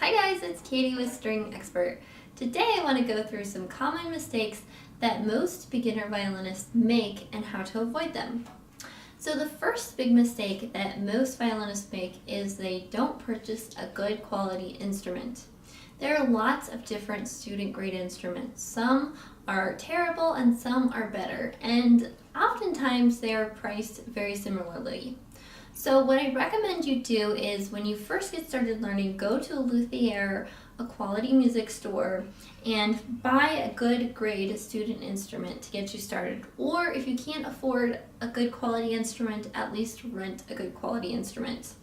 Hi guys, it's Katie with String Expert. Today I want to go through some common mistakes that most beginner violinists make and how to avoid them. So the first big mistake that most violinists make is they don't purchase a good quality instrument. There are lots of different student grade instruments. Some are terrible and some are better, and oftentimes they are priced very similarly. So what I recommend you do is when you first get started learning, go to a luthier, a quality music store, and buy a good grade student instrument to get you started. Or if you can't afford a good quality instrument, at least rent a good quality instrument.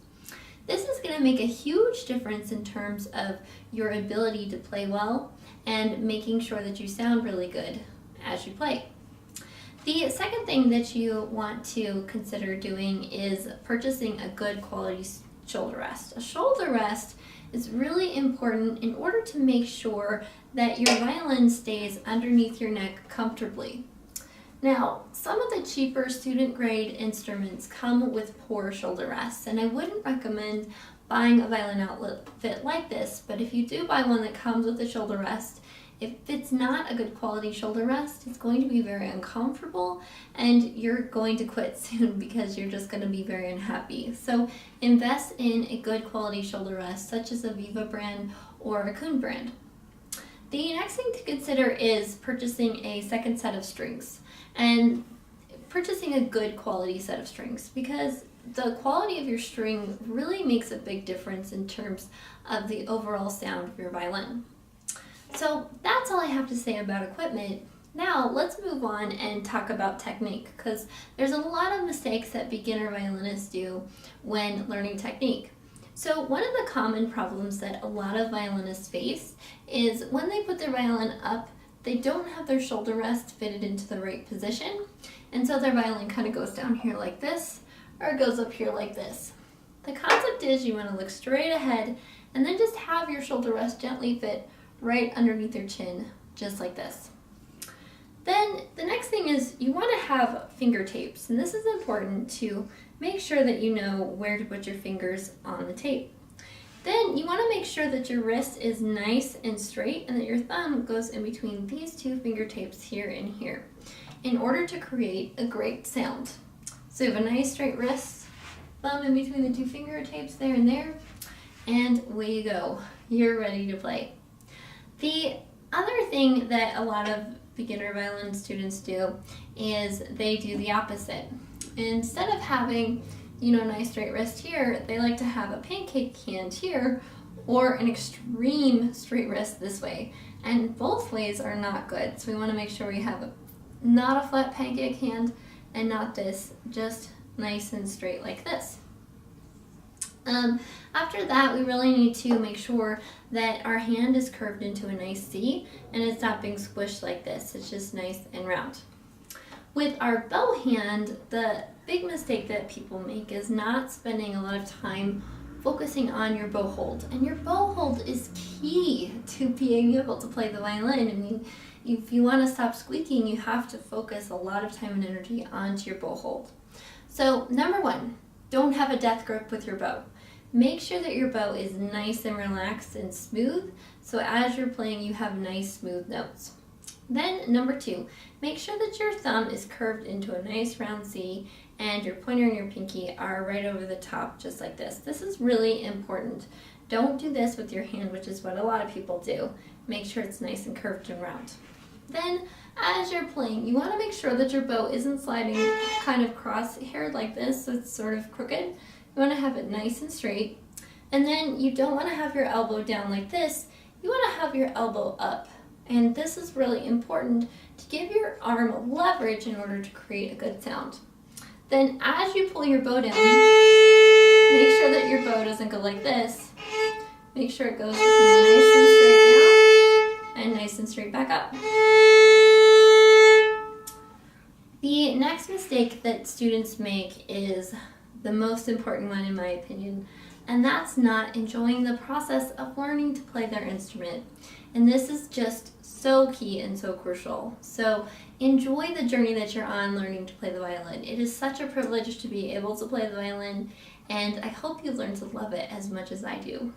This is going to make a huge difference in terms of your ability to play well and making sure that you sound really good as you play. The second thing that you want to consider doing is purchasing a good quality shoulder rest. A shoulder rest is really important in order to make sure that your violin stays underneath your neck comfortably. Now, some of the cheaper student grade instruments come with poor shoulder rests, and I wouldn't recommend buying a violin outfit like this, but if you do buy one that comes with a shoulder rest, if it's not a good quality shoulder rest, it's going to be very uncomfortable and you're going to quit soon because you're just going to be very unhappy. So invest in a good quality shoulder rest such as a Viva brand or a Kuhn brand. The next thing to consider is purchasing a second set of strings and purchasing a good quality set of strings, because the quality of your string really makes a big difference in terms of the overall sound of your violin. So that's all I have to say about equipment. Now let's move on and talk about technique, because there's a lot of mistakes that beginner violinists do when learning technique. So one of the common problems that a lot of violinists face is when they put their violin up, they don't have their shoulder rest fitted into the right position, and so their violin kind of goes down here like this, or it goes up here like this. The concept is you want to look straight ahead and then just have your shoulder rest gently fit right underneath your chin, just like this. Then the next thing is you want to have finger tapes, and this is important to make sure that you know where to put your fingers on the tape. Then you want to make sure that your wrist is nice and straight and that your thumb goes in between these two finger tapes here and here in order to create a great sound. So you have a nice straight wrist, thumb in between the two finger tapes there and there, and away you go. You're ready to play. The other thing that a lot of beginner violin students do is they do the opposite. Instead of having, a nice straight wrist here, they like to have a pancake hand here or an extreme straight wrist this way. And both ways are not good. So we want to make sure we have not a flat pancake hand and not this, just nice and straight like this. After that, we really need to make sure that our hand is curved into a nice C and it's not being squished like this. It's just nice and round. With our bow hand, the big mistake that people make is not spending a lot of time focusing on your bow hold. And your bow hold is key to being able to play the violin. I mean, if you want to stop squeaking, you have to focus a lot of time and energy onto your bow hold. So number one, don't have a death grip with your bow. Make sure that your bow is nice and relaxed and smooth, so as you're playing you have nice smooth notes. Then number two, make sure that your thumb is curved into a nice round C and your pointer and your pinky are right over the top just like this. This is really important. Don't do this with your hand, which is what a lot of people do. Make sure it's nice and curved and round. Then as you're playing, you want to make sure that your bow isn't sliding kind of cross-haired like this, so it's sort of crooked. You want to have it nice and straight. And then you don't want to have your elbow down like this. You want to have your elbow up. And this is really important to give your arm leverage in order to create a good sound. Then as you pull your bow down, make sure that your bow doesn't go like this. Make sure it goes nice and straight down and nice and straight back up. The next mistake that students make is the most important one in my opinion, and that's not enjoying the process of learning to play their instrument. And this is just so key and so crucial. So enjoy the journey that you're on learning to play the violin. It is such a privilege to be able to play the violin, and I hope you learn to love it as much as I do.